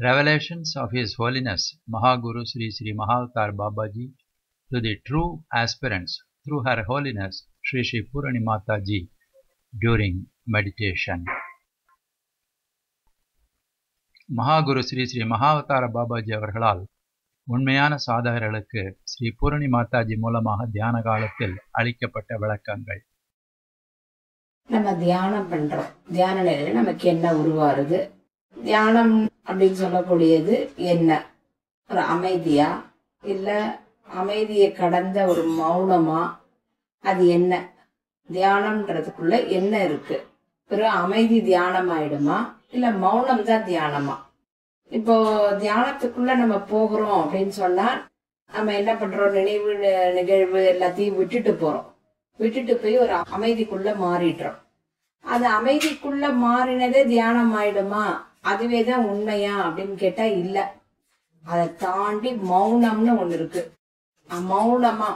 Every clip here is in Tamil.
Revelations of His Holiness Mahaguru Sri Sri Mahavatar Babaji to the true aspirants through Her Holiness Sri Sri Purani Mataji during meditation. மகாகுரு Sri Sri மகாவதார Babaji அவர்களால் உண்மையான சாதகர்களுக்கு ஸ்ரீ பூரணி மாதாஜி மூலமாக தியான காலத்தில் அளிக்கப்பட்ட விளக்கங்கள். நம்ம தியானம் பண்றோம். தியான நிலையில நமக்கு என்ன உருவாருது? தியானம் அப்படின்னு சொல்லக்கூடியது என்ன? ஒரு அமைதியா, இல்ல அமைதியை கடந்த ஒரு மௌனமா? அது என்ன? தியானம்ன்றதுக்குள்ள என்ன இருக்கு? ஒரு அமைதி தியானம் ஆயிடுமா, இல்ல மௌனம் தான் தியானமா? இப்போ தியானத்துக்குள்ள நம்ம போகிறோம் அப்படின்னு சொன்னா நம்ம என்ன பண்றோம்? நினைவு நிகழ்வு எல்லாத்தையும் விட்டுட்டு போறோம். விட்டுட்டு போய் ஒரு அமைதிக்குள்ள மாறிடுறோம். அது அமைதிக்குள்ள மாறினதே தியானம் ஆயிடுமா? அதுவேதான் உண்மையா அப்படின்னு கேட்டா இல்ல. அதை தாண்டி மௌனம்னு ஒண்ணு இருக்கு. மௌனமா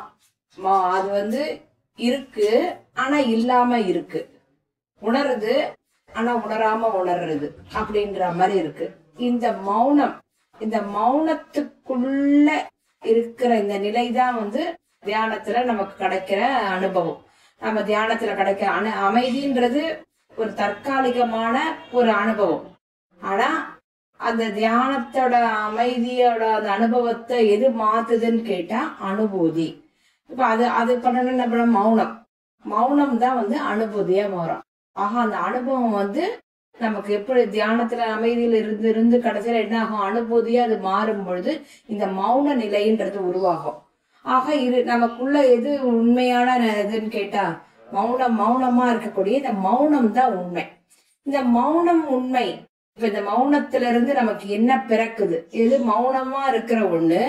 அது இருக்கு, ஆனா இல்லாம இருக்கு. உணருது, ஆனா உணராம உணர்றது அப்படின்ற மாதிரி இருக்கு. இந்த மௌனம், இந்த மௌனத்துக்குள்ள இருக்கிற இந்த நிலைதான் தியானத்துல நமக்கு கிடைக்கிற அனுபவம். நம்ம தியானத்துல கிடைக்கிற அமைதின்றது ஒரு தற்காலிகமான ஒரு அனுபவம். ஆனா அந்த தியானத்தோட அமைதியோட அந்த அனுபவத்தை எது மாத்துதுன்னு கேட்டா அனுபூதி. இப்ப அது பண்ணணும் என்ன பண்ண? மௌனம் தான் அனுபூதியா மாறும். ஆக அந்த அனுபவம் நமக்கு எப்படி தியானத்துல அமைதியில இருந்து கடைசியில என்ன ஆகும்? அனுபூதியா அது மாறும் பொழுது இந்த மௌன நிலைன்றது உருவாகும். ஆக நமக்குள்ள எது உண்மையான இதுன்னு கேட்டா மௌனமா இருக்கக்கூடிய இந்த மௌனம் தான் உண்மை. இந்த மௌனம் உண்மை. இப்ப இந்த மௌனத்துல இருந்து நமக்கு என்ன பிறக்குது? எது மௌனமா இருக்கிற ஒண்ணு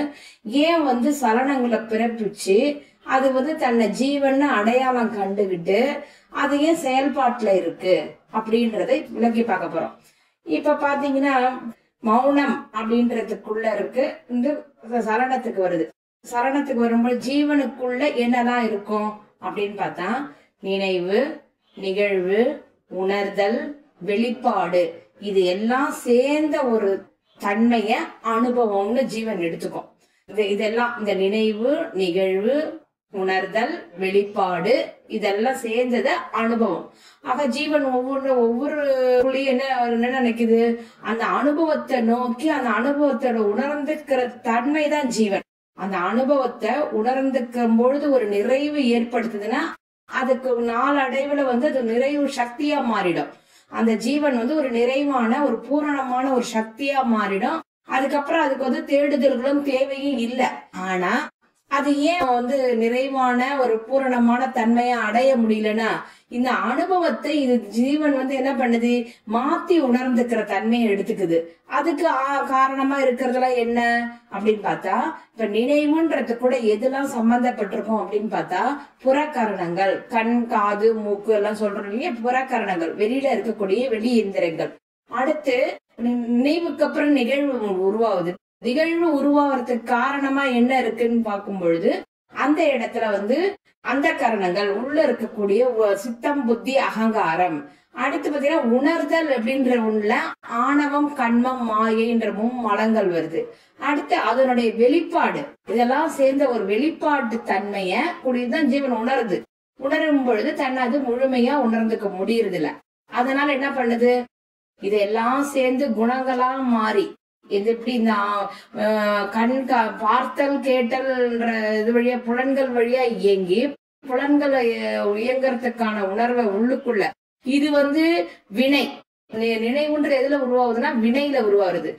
ஏன் சலனங்களை பிறப்பிச்சு அது தன்னை ஜீவன் அடையாளம் கண்டுகிட்டு அது ஏன் செயல்பாட்டுல இருக்கு அப்படின்றதை விளக்கி பார்க்க போறோம். இப்ப பாத்தீங்கன்னா மௌனம் அப்படின்றதுக்குள்ள இருக்கு, சலனத்துக்கு வருது. சலனத்துக்கு வரும்போது ஜீவனுக்குள்ள என்னெல்லாம் இருக்கும் அப்படின்னு பார்த்தா நினைவு, நிகழ்வு, உணர்தல், வெளிப்பாடு, இது எல்லாம் சேர்ந்த ஒரு தன்மைய அனுபவம்னு ஜீவன் எடுத்துக்கும். இதெல்லாம் இந்த நினைவு, நிகழ்வு, உணர்தல், வெளிப்பாடு இதெல்லாம் சேர்ந்தத அனுபவம். ஆக ஜீவன் ஒவ்வொரு என்ன நினைக்குது? அந்த அனுபவத்தை நோக்கி அந்த அனுபவத்தோட உணர்ந்துக்கிற தன்மை தான் ஜீவன். அந்த அனுபவத்தை உணர்ந்துக்கும் பொழுது ஒரு நிறைவு ஏற்படுத்துதுன்னா அதுக்கு நாளடைவுல அது நிறைவு சக்தியா மாறிடும். அந்த ஜீவன் ஒரு நிறைவான ஒரு பூரணமான ஒரு சக்தியா மாறிடும். அதுக்கப்புறம் அதுக்கு தேடுதல்களும் தேவையும் இல்லை. ஆனா அது ஏன் நிறைவான ஒரு பூரணமான தன்மையை அடைய முடியலன்னா இந்த அனுபவத்தை இது ஜீவன் என்ன பண்ணுது? மாத்தி உணர்ந்துக்கிற தன்மையை எடுத்துக்குது. அதுக்கு காரணமா இருக்கிறதுலாம் என்ன அப்படின்னு பார்த்தா இப்ப நினைவுன்றது கூட எதெல்லாம் சம்பந்தப்பட்டிருக்கும் அப்படின்னு பார்த்தா புறக்கரணங்கள், கண், காது, மூக்கு எல்லாம் சொல்றோம் இல்லையா? புறக்கரணங்கள், வெளியில இருக்கக்கூடிய வெளி இந்திரங்கள். அடுத்து நினைவுக்கு அப்புறம் நிகழ்வு உருவாகுது. நிகழ்வு உருவாகிறதுக்கு காரணமா என்ன இருக்குன்னு பார்க்கும் பொழுது அந்த இடத்துல அந்த கரணங்கள் உள்ள இருக்கக்கூடிய சித்தம், புத்தி, அகங்காரம். அடுத்து பாத்தீங்கன்னா உணர்தல் அப்படின்ற ஒண்ணுல ஆணவம், கண்மம், மாயைன்ற மலங்கள் வருது. அடுத்து அதனுடைய வெளிப்பாடு, இதெல்லாம் சேர்ந்த ஒரு வெளிப்பாட்டு தன்மைய கூடியதான் ஜீவன் உணருது. உணரும் பொழுது தன்னை அது முழுமையா உணர்ந்துக்க முடியறது இல்ல. அதனால என்ன பண்ணுது? இதெல்லாம் சேர்ந்து குணங்களா மாறி இது எப்படி இந்த பார்த்தல், கேட்டல்ன்ற இது வழியா புலன்கள் வழியா இயங்கி புலன்களை இயங்குறதுக்கான உணர்வை உள்ளுக்குள்ள இது வினை. நினைவுன்ற எதுல உருவாகுதுன்னா வினையில உருவாருது.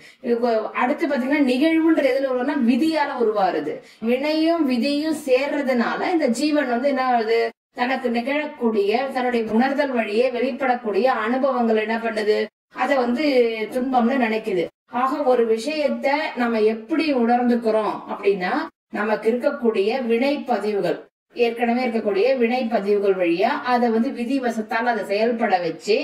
அடுத்து பாத்தீங்கன்னா நிகழ்வுன்ற எதுல உருவாதுன்னா விதியால உருவாருது. வினையும் விதியும் சேர்றதுனால இந்த ஜீவன் என்ன ஆகுது? தனக்கு நிகழக்கூடிய தன்னுடைய உணர்தல் வழியே வெளிப்படக்கூடிய அனுபவங்கள் என்ன பண்ணுது? அத துன்பம்னு நினைக்குது. ஆக ஒரு விஷயத்த நம்ம எப்படி உணர்ந்துக்கிறோம் அப்படின்னா நமக்கு இருக்கக்கூடிய வினை பதிவுகள், ஏற்கனவே இருக்கக்கூடிய வினை பதிவுகள் வழியா அதை விதிவசத்தால் அதை செயல்பட வச்சு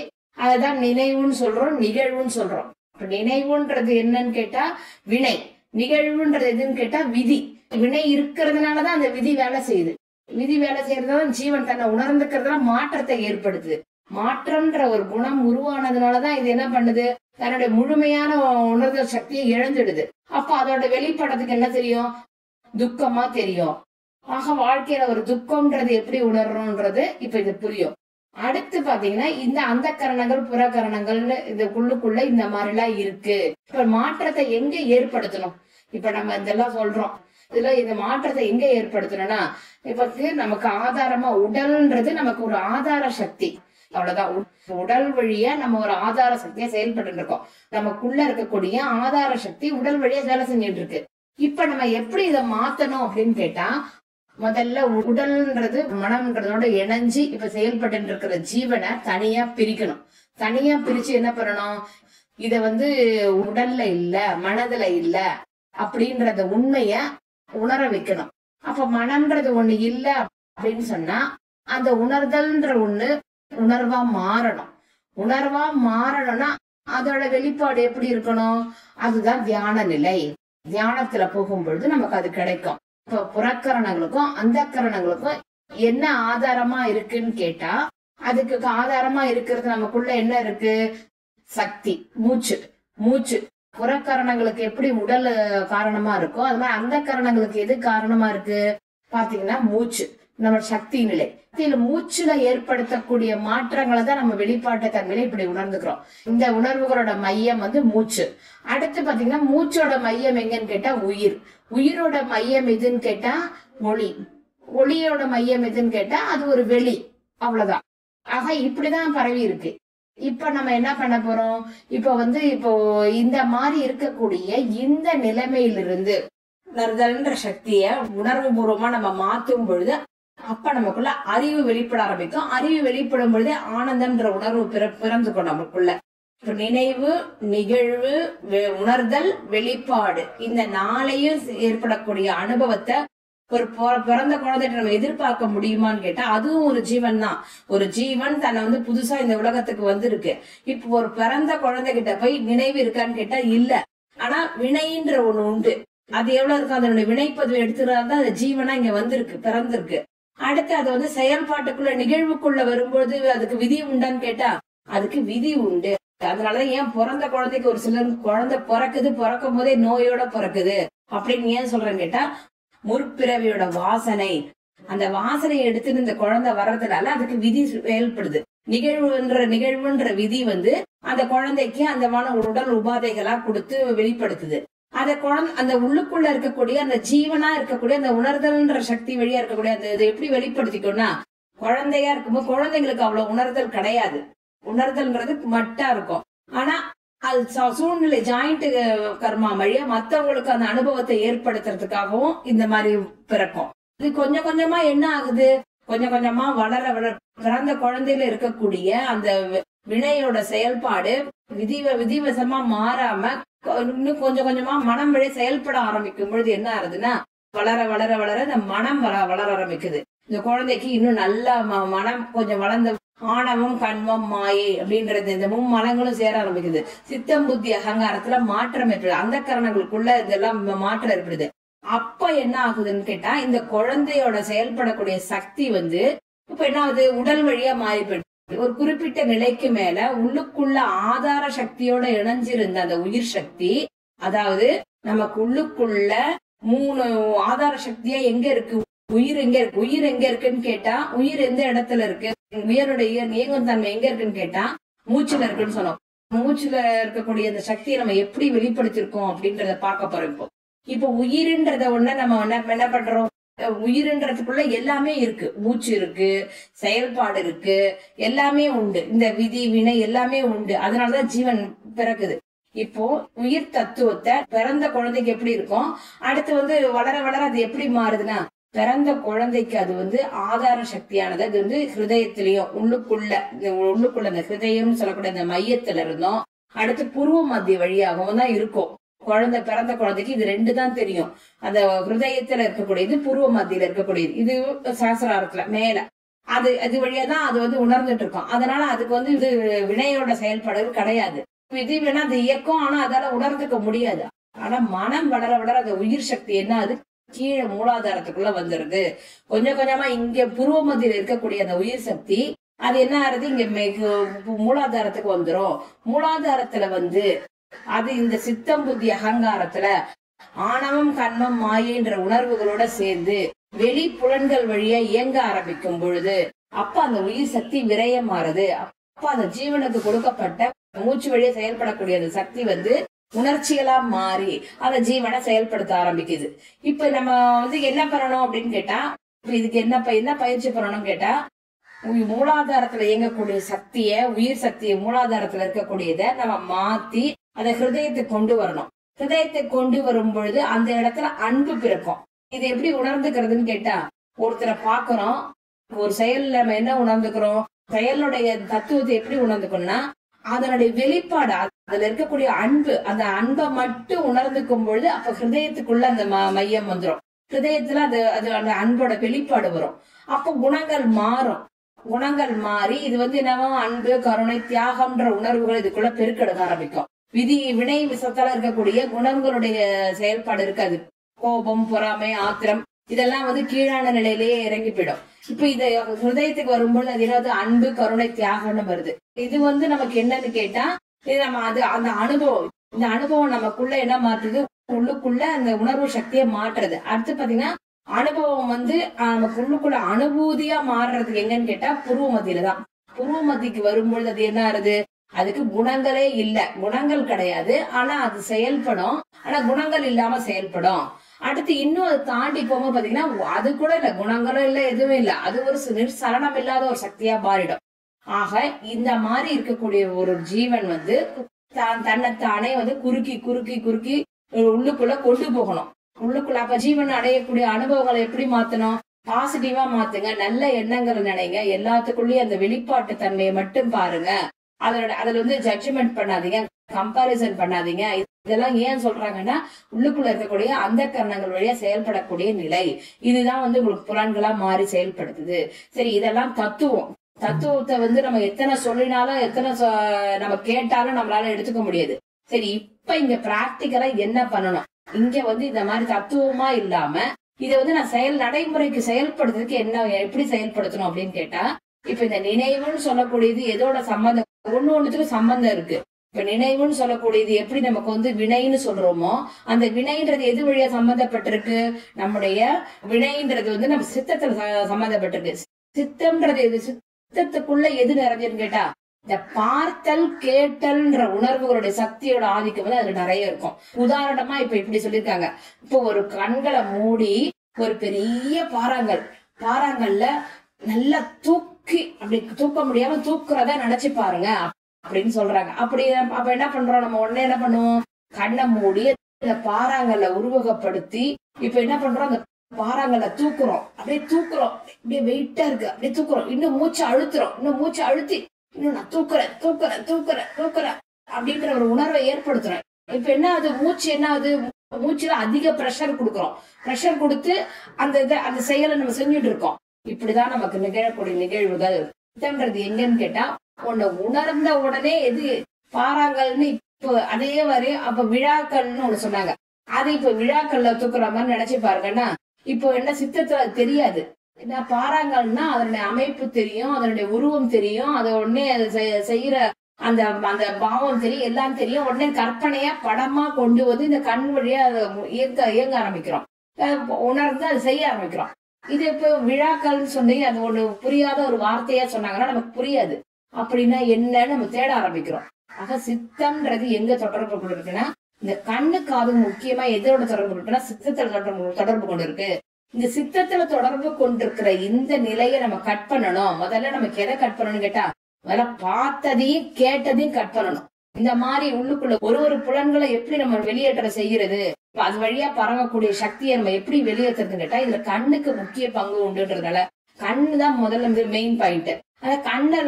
அததான் நினைவுன்னு சொல்றோம், நிகழ்வுன்னு சொல்றோம். இப்ப நினைவுன்றது என்னன்னு கேட்டா வினை, நிகழ்வுன்றது எதுன்னு கேட்டா விதி. வினை இருக்கிறதுனாலதான் அந்த விதி வேலை செய்யுது. விதி வேலை செய்யறதுதான் ஜீவன் தன்னை உணர்ந்துக்கிறதுல மாற்றத்தை ஏற்படுத்துது. மாற்றம்ன்ற ஒரு குணம் உருவானதுனாலதான் இது என்ன பண்ணுது? தன்னுடைய முழுமையான உணர்தல் சக்தியை இழந்துடுது. அப்ப அதோட வெளிப்படத்துக்கு என்ன தெரியும்? துக்கமா தெரியும். ஆக வாழ்க்கையில ஒரு துக்கம்ன்றது எப்படி உணர்றோம்ன்றது இப்ப இது புரியும். அடுத்து பாத்தீங்கன்னா இந்த அந்த கரணங்கள் புறக்கரணங்கள்னு இதுக்குள்ளுக்குள்ள இந்த மாதிரி எல்லாம் இருக்கு. இப்ப மாற்றத்தை எங்க ஏற்படுத்தணும்? இப்ப நம்ம இதெல்லாம் சொல்றோம், இதுல இந்த மாற்றத்தை எங்க ஏற்படுத்தணும்னா, இப்ப நமக்கு ஆதாரமா உடல்ன்றது நமக்கு ஒரு ஆதார சக்தி, அவ்வளவுதான். உடல் வழியா நம்ம ஒரு ஆதார சக்தியா செயல்பட்டு இருக்கோம். நமக்குள்ள இருக்கக்கூடிய ஆதார சக்தி உடல் வழியா வேலை செஞ்சுட்டு இருக்கு. இப்ப நம்ம எப்படி இதை மாத்தணும் அப்படின்னு கேட்டா, முதல்ல உடல்ன்றது மனம்ன்றதோட இணைஞ்சு இப்ப செயல்பட்டு இருக்கிற ஜீவனை தனியா பிரிக்கணும். தனியா பிரிச்சு என்ன பண்ணணும்? இத உடல்ல இல்ல, மனதுல இல்ல அப்படின்றத உண்மைய உணர வைக்கணும். அப்ப மனம்ன்றது ஒண்ணு இல்ல அப்படின்னு சொன்னா அந்த உணர்தல்ன்ற ஒண்ணு உணர்வா மாறணும். உணர்வா மாறணும்னா அதோட வெளிப்பாடு எப்படி இருக்கணும்? அதுதான் தியான நிலை. தியானத்துல போகும் பொழுது நமக்கு அது கிடைக்கும். இப்ப புறக்கரணங்களுக்கும் அந்த கரணங்களுக்கும் என்ன ஆதாரமா இருக்குன்னு கேட்டா, அதுக்கு ஆதாரமா இருக்கிறது நமக்குள்ள என்ன இருக்கு? சக்தி, மூச்சு. மூச்சு புறக்கரணங்களுக்கு எப்படி உடல் காரணமா இருக்கோ அது மாதிரி அந்த கரணங்களுக்கு எது காரணமா இருக்கு பாத்தீங்கன்னா மூச்சு, நம்ம சக்தி நிலை. மூச்சுல ஏற்படுத்தக்கூடிய மாற்றங்களை தான் நம்ம வெளிப்பாட்டு தன்மையில இப்படி உணர்ந்துக்கிறோம். இந்த உணர்வுகளோட மையம் மூச்சு. அடுத்து பாத்தீங்கன்னா மூச்சோட மையம் எங்கன்னு கேட்டா உயிர். உயிரோட மையம் எதுன்னு கேட்டா ஒளி. ஒளியோட மையம் எதுன்னு கேட்டா அது ஒரு வெளி, அவ்வளவுதான். ஆக இப்படிதான் பரவி இருக்கு. இப்ப நம்ம என்ன பண்ண போறோம்? இப்போ இந்த மாதிரி இருக்கக்கூடிய இந்த நிலைமையிலிருந்து உணர்தல்ன்ற சக்திய உணர்வு பூர்வமா நம்ம மாற்றும் பொழுது அப்ப நமக்குள்ள அறிவு வெளிப்பட ஆரம்பிக்கும். அறிவு வெளிப்படும் பொழுதே ஆனந்தம்ன்ற உணர்வு பிறந்துக்கும் நமக்குள்ள. இப்ப நினைவு, நிகழ்வு, உணர்தல், வெளிப்பாடு, இந்த நாளையும் ஏற்படக்கூடிய அனுபவத்தை ஒரு பிறந்த குழந்தைகிட்ட நம்ம எதிர்பார்க்க முடியுமான்னு கேட்டா அதுவும் ஒரு ஜீவன் தான். ஒரு ஜீவன் தன்னை புதுசா இந்த உலகத்துக்கு வந்திருக்கு. இப்ப ஒரு பிறந்த குழந்தைகிட்ட போய் நினைவு இருக்கான்னு கேட்டா இல்ல. ஆனா வினைன்ற ஒண்ணு உண்டு. அது எவ்வளவு இருக்கு? அதனுடைய வினைப்பதிவு எடுத்துதான் அந்த ஜீவனா இங்க வந்திருக்கு, பிறந்திருக்கு. அடுத்து அது செயல்பாட்டுக்குள்ள நிகழ்வுக்குள்ள வரும்போது அதுக்கு விதி உண்டான்னு கேட்டா அதுக்கு விதி உண்டு. அதனாலதான் ஏன் பிறந்த குழந்தைக்கு ஒரு சிலர் குழந்தை பிறக்குது, பிறக்கும் போதே நோயோட பிறக்குது அப்படின்னு ஏன் சொல்றேன்னு கேட்டா, முற்பிறவியோட வாசனை, அந்த வாசனையை எடுத்துட்டு இந்த குழந்தை வர்றதுனால அதுக்கு விதி செயல்படுது. நிகழ்வுன்ற விதி அந்த குழந்தைக்கு அந்த உடல் உபாதைகளா கொடுத்து வெளிப்படுத்துது. அந்த உள்ளுக்குள்ள இருக்கக்கூடிய அந்த ஜீவனா இருக்கக்கூடிய அந்த உணர்தல்ன்ற சக்தி வழியா இருக்கக்கூடிய அந்த இதை எப்படி வெளிப்படுத்திக்கணும்னா, குழந்தையா இருக்கும்போது குழந்தைங்களுக்கு அவ்வளவு உணர்தல் கிடையாது. உணர்தல்ங்கிறது மட்டா இருக்கும். ஆனா அது சூழ்நிலை ஜாயிண்ட் கர்மா வழியா மத்தவங்களுக்கு அந்த அனுபவத்தை ஏற்படுத்துறதுக்காகவும் இந்த மாதிரி பிறக்கும். இது கொஞ்சம் கொஞ்சமா என்ன ஆகுது? கொஞ்சம் கொஞ்சமா வளர பிறந்த குழந்தையில இருக்கக்கூடிய அந்த வினையோட செயல்பாடு விதிவசமா மாறாம இன்னும் கொஞ்சம் கொஞ்சமா மனம் வழி செயல்பட ஆரம்பிக்கும் பொழுது என்ன ஆகுதுன்னா, வளர வளர வளர இந்த மனம் வளர ஆரம்பிக்குது. இந்த குழந்தைக்கு இன்னும் நல்லா மனம் கொஞ்சம் வளர்ந்த ஆணவம், கண்மம், மாயை அப்படின்றது இந்த மலங்களும் சேர ஆரம்பிக்குது. சித்தம், புத்தி, அகங்காரத்துல மாற்றம் ஏற்படுது. அந்த கரணங்களுக்குள்ள இதெல்லாம் மாற்றம் ஏற்படுது. அப்ப என்ன ஆகுதுன்னு கேட்டா, இந்த குழந்தையோட செயல்படக்கூடிய சக்தி இப்ப என்ன ஆகுது? உடல் வழியா மாறி போயிடுது. ஒரு குறிப்பிட்ட நிலைக்கு மேல உள்ளுக்குள்ள ஆதார சக்தியோட இணைஞ்சிருந்த அந்த உயிர் சக்தி, அதாவது நமக்கு உள்ளுக்குள்ள 3 ஆதார சக்தியா எங்க இருக்கு? உயிர் எங்க இருக்கு? உயிர் எங்க இருக்குன்னு கேட்டா உயிர் எந்த இடத்துல இருக்கு? உயிரோடைய இயங்கும் தன்மை எங்க இருக்குன்னு கேட்டா மூச்சுல இருக்குன்னு சொன்னோம். மூச்சுல இருக்கக்கூடிய அந்த சக்தியை நம்ம எப்படி வெளிப்படுத்திருக்கோம் அப்படின்றத பார்க்க போறோம். இப்போ உயிர்ன்றத ஒண்ணு நம்ம என்ன பண்றோம்? உயிர்ன்றதுக்குள்ள எல்லாமே இருக்கு. மூச்சு இருக்கு, செயல்பாடு இருக்கு, எல்லாமே உண்டு. இந்த விதி வினை எல்லாமே உண்டு. அதனாலதான் ஜீவன் பிறக்குது. இப்போ உயிர் தத்துவத்தை பிறந்த குழந்தைக்கு எப்படி இருக்கும், அடுத்து வளர வளர அது எப்படி மாறுதுன்னா, பிறந்த குழந்தைக்கு அது ஆதார சக்தியானது அது ஹிருதயத்திலயும் உள்ளுக்குள்ள இந்த ஹிருதயம் சொல்லக்கூடிய அந்த மையத்துல இருந்தோம் அடுத்து புருவ மத்திய வழியாகவும் தான் இருக்கும். பிறந்த குழந்தைக்கு இது 2 தான் தெரியும். அந்த ஹிருதயத்துல இருக்கக்கூடியது, புருவ மத்தியில இருக்கக்கூடியது. இது சாஸ்திராரத்துல மேல அது வழியா தான் அது உணர்ந்துட்டு இருக்கோம். அதனால அதுக்கு இது வினையோட செயல்பாடுகள் கிடையாது. இது வேணா அது இயக்கம், ஆனா அதால உணர்ந்துக்க முடியாது. ஆனா மனம் வளர வளர அந்த உயிர் சக்தி என்ன அது கீழே மூலாதாரத்துக்குள்ள வந்துருது. கொஞ்சம் கொஞ்சமா இங்க புருவ மத்தியில இருக்கக்கூடிய அந்த உயிர் சக்தி அது என்ன ஆறுது இங்க மூலாதாரத்துக்கு வந்துரும். மூலாதாரத்துல அது இந்த சித்தம் புத்தி அகங்காரத்துல ஆணவம் கண்மம் மாயைன்ற உணர்வுகளோட சேர்ந்து வெளி புலன்கள் வழியா இயங்க ஆரம்பிக்கும் பொழுது அப்ப அந்த உயிர் சக்தி விரயமாறுது. அப்ப அந்த ஜீவனுக்கு கொடுக்கப்பட்ட மூச்சு வழியா செயல்படக்கூடிய அந்த சக்தி உணர்ச்சிகளா மாறி அந்த ஜீவனை செயல்படுத்த ஆரம்பிக்குது. இப்ப நம்ம என்ன பண்ணணும் அப்படின்னு கேட்டா, இதுக்கு என்ன பயிற்சி பண்ணணும் கேட்டா, மூலாதாரத்துல இயங்கக்கூடிய சக்திய, உயிர் சக்தியை மூலாதாரத்துல இருக்கக்கூடியத நம்ம மாத்தி அதை ஹிருதயத்துக்கு கொண்டு வரணும். ஹிருதயத்தை கொண்டு வரும் பொழுது அந்த இடத்துல அன்பு பிறக்கும். இது எப்படி உணர்ந்துக்கிறதுன்னு கேட்டா, ஒருத்தரை பாக்குறோம், ஒரு செயல் நம்ம என்ன உணர்ந்துக்கிறோம், செயலுடைய தத்துவத்தை எப்படி உணர்ந்துக்கணும்னா அதனுடைய வெளிப்பாடு, அதுல இருக்கக்கூடிய அன்பு, அந்த அன்பை மட்டும் உணர்ந்துக்கும் பொழுது அப்ப ஹிருதயத்துக்குள்ள அந்த மையம் வந்துடும். ஹிருதயத்துல அது அந்த அன்போட வெளிப்பாடு வரும். அப்போ குணங்கள் மாறும். குணங்கள் மாறி இது என்னவோ அன்பு கருணை தியாகம்ன்ற உணர்வுகள் இதுக்குள்ள பெருக்கெடுக்க ஆரம்பிக்கும். வினை விசத்தால இருக்கக்கூடிய குணங்களுடைய செயல்பாடு இருக்காது. கோபம் பொறாமை ஆத்திரம் இதெல்லாம் கீழான நிலையிலேயே இறங்கி போயிடும். இப்ப இது ஹிருதயத்துக்கு வரும்போது அது என்னது அன்பு கருணை தியாகம்னு வருது. இது நமக்கு என்னன்னு கேட்டா, இது நம்ம அந்த அனுபவம், இந்த அனுபவம் நமக்குள்ள என்ன மாற்றுது, உள்ளுக்குள்ள அந்த உணர்வு சக்தியை மாற்றுறது. அடுத்து பாத்தீங்கன்னா அனுபவம் நமக்கு உள்ளுக்குள்ள அனுபூதியா மாறுறதுக்கு எங்கன்னு கேட்டா புருவ மத்தியில தான். புருவ மத்திக்கு வரும்பொழுது அது என்ன ஆறுது, அதுக்கு குணங்களே இல்ல, குணங்கள் கிடையாது, ஆனா அது செயல்படும், ஆனா குணங்கள் இல்லாம செயல்படும். அடுத்து இன்னும் அதை தாண்டி போகும்போது பாத்தீங்கன்னா அது கூட இல்ல, குணங்களும் இல்ல, எதுவுமே இல்ல, அது ஒரு நிர்சலனம் இல்லாத ஒரு சக்தியா மாறிடும். ஆக இந்த மாதிரி இருக்கக்கூடிய ஒரு ஜீவன் தன்னைத்தானே குறுக்கி குறுக்கி குறுக்கி உள்ளுக்குள்ள கொண்டு போகணும். உள்ளுக்குள்ள அப்ப ஜீவன் அடையக்கூடிய அனுபவங்களை எப்படி மாத்தணும், பாசிட்டிவா மாத்துங்க, நல்ல எண்ணங்களை நினைங்க, எல்லாத்துக்குள்ளயும் அந்த வெளிப்பாட்டு தன்மையை மட்டும் பாருங்க. அதுல ஜட்ஜ்மெண்ட் பண்ணாதீங்க, கம்பாரிசன் பண்ணாதீங்க. இதெல்லாம் ஏன் சொல்றாங்கன்னா உள்ளுக்குள்ள இருக்கக்கூடிய அந்த கரணங்கள் வழியா செயல்படக்கூடிய நிலை இதுதான் உங்களுக்கு புலன்களா மாறி செயல்படுத்துது. சரி, இதெல்லாம் தத்துவத்தை நம்ம எத்தனை சொல்லினாலும் எத்தனை நம்ம கேட்டாலும் நம்மளால எடுத்துக்க முடியாது. சரி, இப்ப இங்க பிராக்டிக்கலா என்ன பண்ணணும், இங்க இந்த மாதிரி தத்துவமா இல்லாம இதை நான் நடைமுறைக்கு செயல்படுறதுக்கு எப்படி செயல்படுத்தணும் அப்படின்னு கேட்டா, இப்ப இந்த நினைவுன்னு சொல்லக்கூடியது எதோட சம்பந்தம், ஒண்ணுத்துக்கு சம்பந்தம் இருக்கு. இப்ப நினைவுன்னு சொல்லக்கூடியது எப்படி நமக்கு வினைன்னு சொல்றோமோ, அந்த வினைன்றது எது வழியா சம்பந்தப்பட்டிருக்கு, நம்முடைய வினைன்றது நம்ம சித்தத்துல சம்பந்தப்பட்டிருக்கு. சித்தம்ன்றது எது, சித்தத்துக்குள்ள எது நிறைஞ்சுன்னு கேட்டா இந்த பார்த்தல் கேட்டல்ன்ற உணர்வுகளுடைய சக்தியோட ஆதிக்கம் அதுல நிறைய இருக்கும். உதாரணமா இப்ப இப்படி சொல்லிருக்காங்க, இப்போ ஒரு கண்களை மூடி ஒரு பெரிய பாறாங்கல்ல நல்லா அப்படி தூக்க முடியாம தூக்குறத நினைச்சு பாருங்க அப்படின்னு சொல்றாங்க. அப்ப என்ன பண்றோம், நம்ம உடனே என்ன பண்ணுவோம், கண்ணை மூடி இந்த பாறாங்கல்ல உருவகப்படுத்தி இப்ப என்ன பண்றோம், அந்த பாறாங்கல்ல தூக்குறோம், அப்படியே வெயிட்டா இருக்கு, அப்படியே தூக்குறோம், இன்னும் மூச்சு அழுத்தி இன்னும் நான் தூக்குறேன் அப்படின்ற ஒரு உணர்வை ஏற்படுத்துறேன். இப்ப என்ன ஆகுது, மூச்சுல அதிக பிரஷர் கொடுக்குறோம், பிரஷர் கொடுத்து அந்த செயலை நம்ம செஞ்சுட்டு இருக்கோம். இப்படிதான் நமக்கு நிகழக்கூடிய நிகழ்வுகள். சித்தம்ன்றது எங்கன்னு கேட்டா, உன்னை உணர்ந்த உடனே எது பாறாங்கல்னு இப்ப அதே மாதிரி அப்ப விழாக்கள்னு ஒண்ணு சொன்னாங்க, அது இப்ப விழாக்கள்ல தூக்குற மாதிரி நினைச்சு பாருங்கன்னா, இப்போ என்ன சித்தத்துல அது தெரியாது. என்ன பாறாங்கல்னா அதனுடைய அமைப்பு தெரியும், அதனுடைய உருவம் தெரியும், அதை உடனே செய்யற அந்த அந்த பாவம் தெரியும், எல்லாம் தெரியும். உடனே கற்பனையா படமா கொண்டு இந்த கண் வழியா அதை இயங்க ஆரம்பிக்கிறோம், உணர்ந்து அதை செய்ய ஆரம்பிக்கிறோம். இது இப்ப விழாக்கள்னு சொன்னி அது ஒண்ணு புரியாத ஒரு வார்த்தையா சொன்னாங்கன்னா நமக்கு புரியாது. அப்படின்னா என்னன்னு நம்ம தேட ஆரம்பிக்கிறோம். ஆக சித்தம்ன்றது எங்க தொடர்பு கொண்டு இருக்குன்னா, இந்த கண்ணு காது முக்கியமா எதோட தொடர்பு இருக்குன்னா சித்தத்துல தொடர்பு கொண்டு இருக்கு. இந்த சித்தத்துல தொடர்பு கொண்டிருக்கிற இந்த நிலையை நம்ம கட் பண்ணணும். முதல்ல நமக்கு எதை கட் பண்ணணும்னு கேட்டா, முதல்ல பார்த்ததையும் கேட்டதையும் கட் பண்ணணும். இந்த மாதிரி உள்ளுக்குள்ள ஒரு புலன்களை எப்படி நம்ம வெளியேற்ற செய்யறது, அது வழியா பரவக்கூடிய சக்தியை நம்ம எப்படி வெளியேற்றுறதுன்னு கேட்டா, இதுல கண்ணுக்கு முக்கிய பங்கு உண்டுன்றதுனால கண்ணுதான் முதல்ல மெயின் பாயிண்ட். அத கண்ணை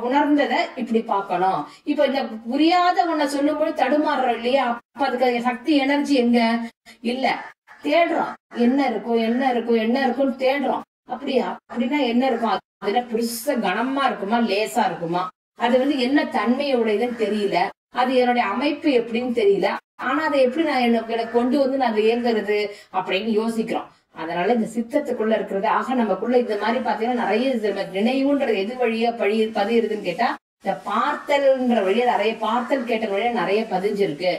உணர்ந்ததை இப்படி பார்க்கணும். இப்ப இந்த புரியாத ஒன்ன சொல்லும் போது தடுமாறுறோம் இல்லையா, அப்ப அதுக்கு சக்தி எனர்ஜி எங்க இல்ல, தேடுறோம், என்ன இருக்கும்னு தேடுறோம். அப்படின்னா என்ன இருக்கும், அதுல பெருசா கனமா இருக்குமா லேசா இருக்குமா, அது என்ன தன்மையுடையதுன்னு தெரியல, அது என்னுடைய அமைப்பு எப்படின்னு தெரியல, ஆனா அதை எப்படி நான் எனக்கு கொண்டு நான் அதை இயங்குறது அப்படின்னு யோசிக்கிறோம். அதனால இந்த சித்தத்துக்குள்ள இருக்கிறது நமக்குள்ள இந்த மாதிரி பாத்தீங்கன்னா நிறைய நினைவுன்றது எது வழியா பதியுதுன்னு கேட்டா இந்த பார்த்தல்ன்ற வழியா நிறைய பார்த்தல் கேட்ட வழியா நிறைய பதிஞ்சிருக்கு.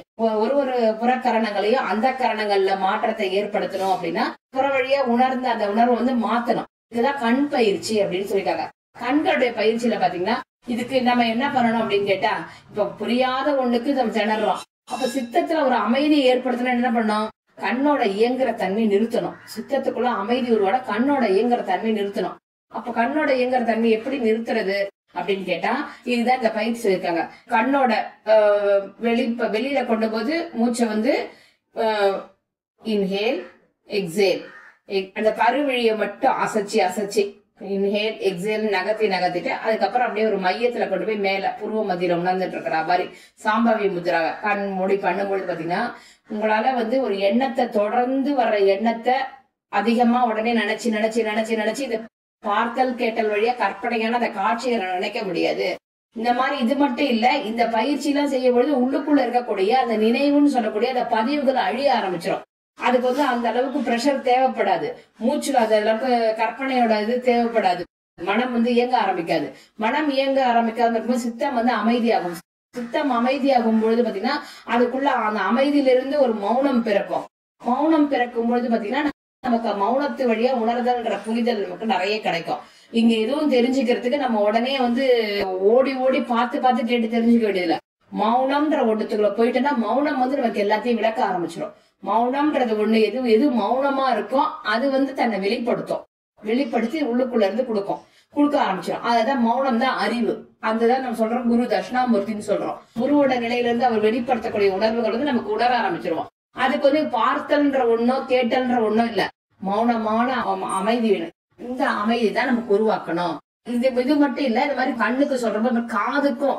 ஒரு புறக்கரணங்களையும் அந்த கரணங்கள்ல மாற்றத்தை ஏற்படுத்தணும் அப்படின்னா புற வழியா உணர்ந்த அந்த உணர்வை வந்து மாத்தணும். இதுதான் கண் பயிற்சி அப்படின்னு சொல்லிட்டாங்க. கண்களுடைய பயிற்சியில பாத்தீங்கன்னா இதுக்கு நம்ம என்ன பண்ணணும் அப்படின்னு கேட்டா, இப்ப புரியாத ஒண்ணுக்கு நம்ம திணறோம். அப்ப சித்தத்துல ஒரு அமைதியை ஏற்படுத்தணும். என்ன பண்ணணும்? கண்ணோட இயங்குற தன்மை நிறுத்தணும். சித்தத்துக்குள்ள அமைதி உருவாட கண்ணோட இயங்குற தன்மை நிறுத்தணும். அப்ப கண்ணோட இயங்குற தன்மை எப்படி நிறுத்துறது அப்படின்னு கேட்டா, இதுதான் இந்த பயிற்சி இருக்காங்க. கண்ணோட வெளியில கொண்டு போது மூச்சை வந்து இன்ஹேல் எக்ஸேல், அந்த கருவிழியை மட்டும் அசைச்சு இன்ஹேல் எக்ஸேல் நகர்த்திட்டு அதுக்கப்புறம் அப்படியே ஒரு மையத்துல கொண்டு போய் மேல புருவ மத்தியில உணர்ந்துட்டு இருக்கிற மாதிரி சாம்பவி முதிராக கண் மூடி பண்ணும்பொழுது பாத்தீங்கன்னா உங்களால வந்து ஒரு எண்ணத்தை தொடர்ந்து வர்ற எண்ணத்தை அதிகமா உடனே நினைச்சு இந்த பார்த்தல் கேட்டல் வழியா கற்பனையான அந்த காட்சியை நினைக்க முடியாது. இந்த மாதிரி இது மட்டும் இல்ல, இந்த பயிற்சி எல்லாம் செய்யும் பொழுது உள்ளுக்குள்ள இருக்கக்கூடிய அந்த நினைவுன்னு சொல்லக்கூடிய அந்த பதிவுகள் அழிய ஆரம்பிச்சிடும். அதுக்கு வந்து அந்த அளவுக்கு பிரஷர் தேவைப்படாது. மூச்சுல அந்த அளவுக்கு கற்பனையோட இது தேவைப்படாது. மனம் வந்து இயங்க ஆரம்பிக்காது. மனம் இயங்க ஆரம்பிக்காத சித்தம் வந்து அமைதியாகும். சித்தம் அமைதியாகும் பொழுது பாத்தீங்கன்னா அதுக்குள்ள அந்த அமைதியிலிருந்து ஒரு மௌனம் பிறக்கும். மௌனம் பிறக்கும் பொழுது பாத்தீங்கன்னா நமக்கு மௌனத்து வழியா உணர்தல்ன்ற புரிதல் நமக்கு நிறைய கிடைக்கும். இங்க எதுவும் தெரிஞ்சுக்கிறதுக்கு நம்ம உடனே வந்து ஓடி பார்த்து கேட்டு தெரிஞ்சுக்க வேண்டியதில்ல. மௌனம்ன்ற ஒண்ணுத்துக்குள்ள போயிட்டோம்னா மௌனம் வந்து நமக்கு எல்லாத்தையும் விளக்க ஆரம்பிச்சிடும். மௌனம்ன்றது ஒண்ணு எது மௌனமா இருக்கும் அது வந்து தன்னை வெளிப்படுத்தி உள்ளுக்குள்ள இருந்து கொடுக்க ஆரம்பிச்சிடும். அதுதான் மௌனம் தான் அறிவு. அதுதான் நம்ம சொல்றோம் குரு தட்சிணாமூர்த்தின்னு சொல்றோம். குருவோட நிலையில இருந்து அவர் வெளிப்படுத்தக்கூடிய உணர்வுகள் வந்து நமக்கு உணர ஆரம்பிச்சிருவோம். அதுக்கு வந்து பார்த்தல்ன்ற ஒண்ணோ கேட்டல்ன்ற ஒண்ணோ இல்ல, மௌனமான அமைதி வேணும். இந்த அமைதி தான் நமக்கு உருவாக்கணும். இது மட்டும் இல்ல, இந்த மாதிரி கண்ணுக்கு சொல்றப்ப காதுக்கும்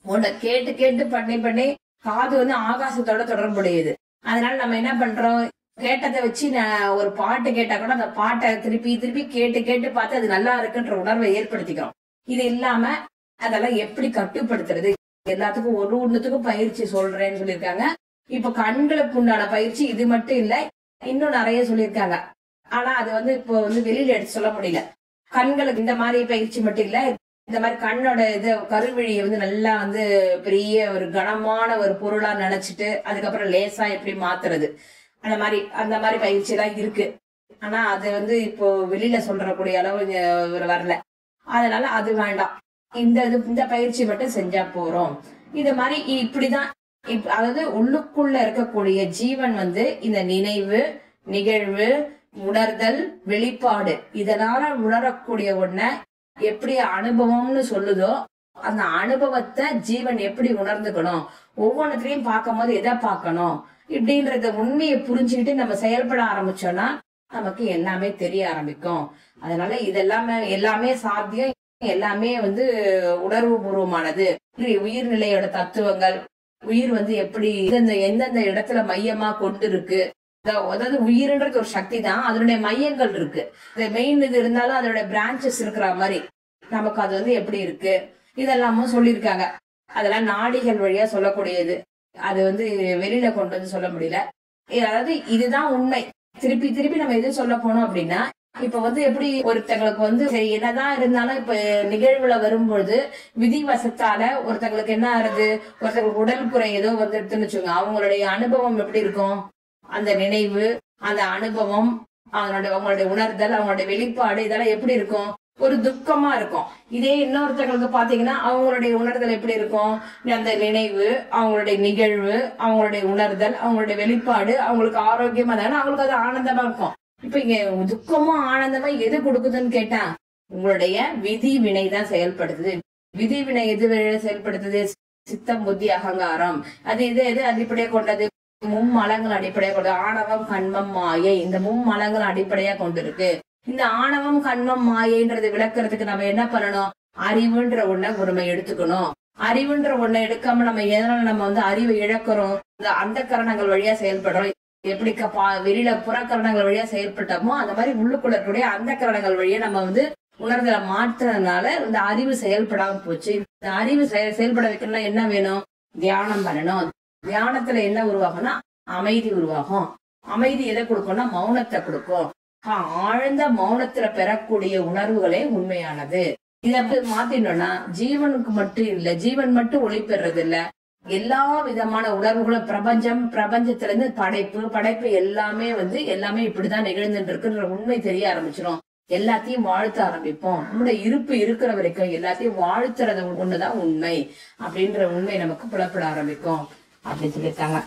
உன்னை கேட்டு பண்ணி காது வந்து ஆகாசத்தோட தொடர்புடையது. அதனால நம்ம என்ன பண்றோம், கேட்டதை வச்சு ஒரு பாட்டு கேட்டா கூட அந்த பாட்டை திருப்பி கேட்டு பார்த்து அது நல்லா இருக்குன்ற உணர்வை ஏற்படுத்திக்கிறோம். இது இல்லாம அதெல்லாம் எப்படி கட்டுப்படுத்துறது, எல்லாத்துக்கும் ஒண்ணுத்துக்கும் பயிற்சி சொல்றேன்னு சொல்லியிருக்காங்க. இப்ப கண்களுக்கு உண்டான பயிற்சி இது மட்டும் இல்ல, இன்னும் நிறைய சொல்லியிருக்காங்க. ஆனா அது வந்து இப்போ வந்து வெளியில எடுத்து சொல்ல முடியல. கண்களுக்கு இந்த மாதிரி பயிற்சி மட்டும் இல்ல, இந்த மாதிரி கண்ணோட இது கருவிழியை வந்து நல்லா வந்து பெரிய ஒரு கனமான ஒரு பொருளா நினைச்சிட்டு அதுக்கப்புறம் லேசா எப்படி மாத்துறது, அந்த மாதிரி பயிற்சி எல்லாம் இருக்கு. ஆனா அது வந்து இப்போ வெளியில சொல்றக்கூடிய அளவு வரல. அதனால அது வேண்டாம். இந்த பயிற்சி மட்டும் செஞ்சா போறோம். இது மாதிரி இப்படிதான் அதாவது உள்ளுக்குள்ள இருக்கக்கூடிய ஜீவன் வந்து இந்த நினைவு, நிகழ்வு, உணர்தல், வெளிப்பாடு இதனால உணரக்கூடிய ஒண்ண எப்படி அனுபவம்னு சொல்லுதோ அந்த அனுபவத்தை ஜீவன் எப்படி உணர்ந்துக்கணும், ஒவ்வொன்றத்தையும் பார்க்கும் போது எதை பார்க்கணும் இப்படின்றத உண்மையை புரிஞ்சுக்கிட்டு நம்ம செயல்பட ஆரம்பிச்சோம்னா நமக்கு எல்லாமே தெரிய ஆரம்பிக்கும். அதனால எல்லாமே சாத்தியம், எல்லாமே வந்து உணர்வு பூர்வமானது. உயிர்நிலையோட தத்துவங்கள், உயிர் வந்து எப்படி எந்தெந்த இடத்துல மையமா கொண்டு இருக்கு, அதாவது உயிர்ன்றது ஒரு சக்தி தான், அதனுடைய மையங்கள் இருக்கு. இந்த மெயின் இது இருந்தாலும் அதோட பிரான்சஸ் இருக்கிற மாதிரி நமக்கு அது வந்து எப்படி இருக்கு இதெல்லாமும் சொல்லியிருக்காங்க. அதெல்லாம் நாடிகள் வழியா சொல்லக்கூடியது. அது வந்து வெளியில கொண்டு வந்து சொல்ல முடியல. அதாவது இதுதான் உண்மை. திருப்பி நம்ம எது சொல்ல போனோம் அப்படின்னா, இப்ப வந்து எப்படி ஒருத்தங்களுக்கு வந்து சரி என்னதான் இருந்தாலும் இப்ப நிகழ்வுல வரும்பொழுது விதிவசத்தால ஒருத்தங்களுக்கு என்ன ஆறுது, ஒருத்தங்களுக்கு உடல் குறை ஏதோ வந்துருதுன்னு வச்சுக்கோங்க, அவங்களுடைய அனுபவம் எப்படி இருக்கும், அந்த நினைவு, அந்த அனுபவம், அவங்களுடைய உணர்தல், அவங்களுடைய வெளிப்பாடு இதெல்லாம் எப்படி இருக்கும், ஒரு துக்கமா இருக்கும். இதே இன்னொருத்தங்களுக்கு பாத்தீங்கன்னா அவங்களுடைய உணர்தல் எப்படி இருக்கும், அந்த நினைவு, அவங்களுடைய நிகழ்வு, அவங்களுடைய உணர்தல், அவங்களுடைய வெளிப்பாடு அவங்களுக்கு ஆரோக்கியமா தானே, அவங்களுக்கு அது ஆனந்தமா இருக்கும். இப்ப இங்க துக்கமும் ஆனந்தமா எது கொடுக்குதுன்னு கேட்டா உங்களுடைய விதி வினை தான் செயல்படுத்துது. விதி வினை எது செயல்படுத்துது, சித்தம், புத்தி, அகங்காரம். அது எது அடிப்படையா கொண்டது, மும்மலங்கள் அடிப்படையா கொண்டது. ஆணவம், கண்மம், மாயை, இந்த மும்மலங்கள் அடிப்படையா கொண்டிருக்கு. இந்த ஆணவம், கண்மம், மாயைன்றது விளக்குறதுக்கு நம்ம என்ன பண்ணணும், அறிவுன்ற ஒண்ண ஒருமை எடுத்துக்கணும். அறிவுன்ற ஒண்ணை எடுக்காம நம்ம எதனால நம்ம வந்து அறிவை இழக்கிறோம், இந்த அந்த கரணங்கள் வழியா செயல்படுறோம். எப்படி வெளியில புறக்கரணங்கள் வழியா செயல்பட்டோமோ அந்த மாதிரி உள்ளுக்குள்ள இருக்கக்கூடிய அந்த கரணங்கள் வழியா நம்ம வந்து உணர்தலை மாற்றுறதுனால இந்த அறிவு செயல்படாம போச்சு. இந்த அறிவு செயல்பட வைக்கணும்னா என்ன வேணும், தியானம் பண்ணணும். தியானத்துல என்ன உருவாகும்னா அமைதி உருவாகும். அமைதி எதை கொடுக்கும்னா மௌனத்தை கொடுக்கும். ஆழ்ந்த மௌனத்துல பெறக்கூடிய உணர்வுகளே உண்மையானது. இத அப்படி மாத்தினோம்னா ஜீவனுக்கு மட்டும் இல்ல, ஜீவன் மட்டும் ஒளி பெறது இல்ல, எல்லா விதமான உணர்வுகளும் பிரபஞ்சத்துல இருந்து படைப்பு எல்லாமே எல்லாமே இப்படிதான் நிகழ்ந்துட்டு இருக்குன்ற உண்மை தெரிய ஆரம்பிச்சிடும். எல்லாத்தையும் வாழ்த்த ஆரம்பிப்போம். நம்முடைய இருப்பு இருக்கிற வரைக்கும் எல்லாத்தையும் வாழ்த்துறது ஒண்ணுதான் உண்மை அப்படின்ற உண்மை நமக்கு புலப்பட ஆரம்பிக்கும் அப்படின்னு சொல்லியிருக்காங்க.